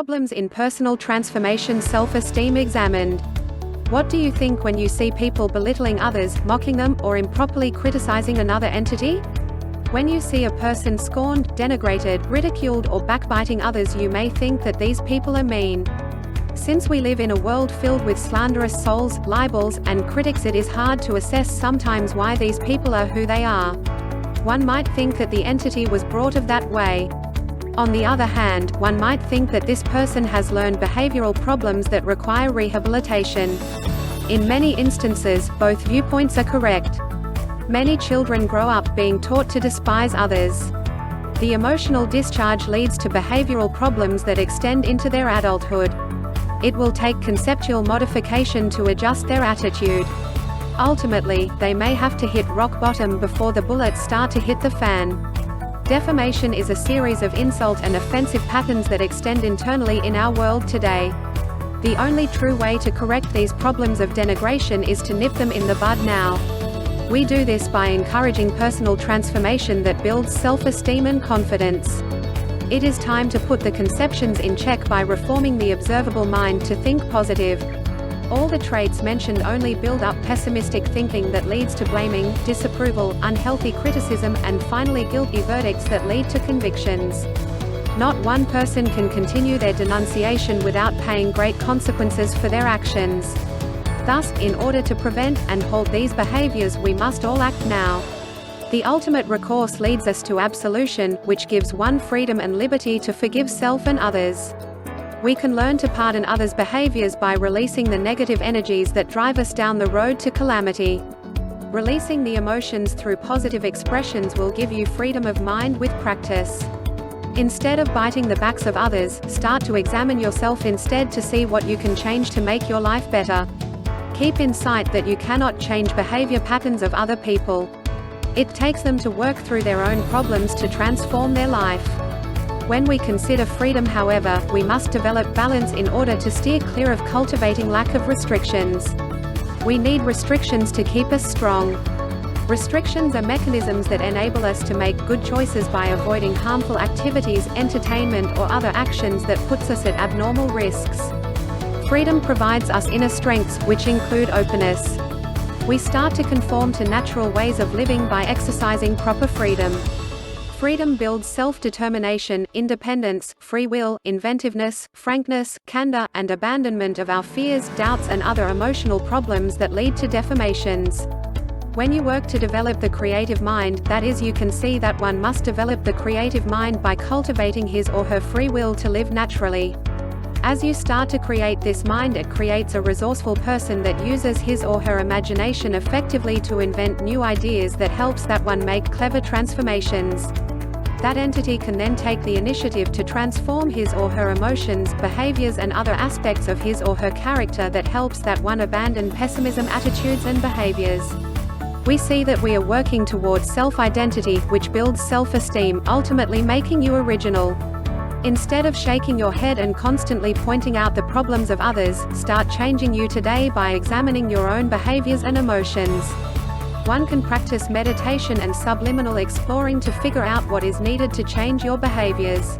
Problems in personal transformation. Self-esteem examined. What do you think when you see people belittling others, mocking them, or improperly criticizing another entity? When you see a person scorned, denigrated, ridiculed, or backbiting others, you may think that these people are mean. Since we live in a world filled with slanderous souls, libels, and critics, it is hard to assess sometimes why these people are who they are. One might think that the entity was brought of that way. On the other hand, one might think that this person has learned behavioral problems that require rehabilitation. In many instances, both viewpoints are correct. Many children grow up being taught to despise others. The emotional discharge leads to behavioral problems that extend into their adulthood. It will take conceptual modification to adjust their attitude. Ultimately, they may have to hit rock bottom before the bullets start to hit the fan. Defamation is a series of insult and offensive patterns that extend internally in our world today. The only true way to correct these problems of denigration is to nip them in the bud now. We do this by encouraging personal transformation that builds self-esteem and confidence. It is time to put the conceptions in check by reforming the observable mind to think positive. All the traits mentioned only build up pessimistic thinking that leads to blaming, disapproval, unhealthy criticism, and finally guilty verdicts that lead to convictions. Not one person can continue their denunciation without paying great consequences for their actions. Thus, in order to prevent and halt these behaviors, we must all act now. The ultimate recourse leads us to absolution, which gives one freedom and liberty to forgive self and others. We can learn to pardon others' behaviors by releasing the negative energies that drive us down the road to calamity. Releasing the emotions through positive expressions will give you freedom of mind with practice. Instead of biting the backs of others, start to examine yourself instead to see what you can change to make your life better. Keep in sight that you cannot change behavior patterns of other people. It takes them to work through their own problems to transform their life. When we consider freedom, however, we must develop balance in order to steer clear of cultivating lack of restrictions. We need restrictions to keep us strong. Restrictions are mechanisms that enable us to make good choices by avoiding harmful activities, entertainment, or other actions that puts us at abnormal risks. Freedom provides us inner strengths, which include openness. We start to conform to natural ways of living by exercising proper freedom. Freedom builds self-determination, independence, free will, inventiveness, frankness, candor, and abandonment of our fears, doubts, and other emotional problems that lead to deformations. When you work to develop the creative mind, that is, you can see that one must develop the creative mind by cultivating his or her free will to live naturally. As you start to create this mind, it creates a resourceful person that uses his or her imagination effectively to invent new ideas that helps that one make clever transformations. That entity can then take the initiative to transform his or her emotions, behaviors, and other aspects of his or her character that helps that one abandon pessimism attitudes and behaviors. We see that we are working towards self-identity, which builds self-esteem, ultimately making you original. Instead of shaking your head and constantly pointing out the problems of others, start changing you today by examining your own behaviors and emotions. One can practice meditation and subliminal exploring to figure out what is needed to change your behaviors.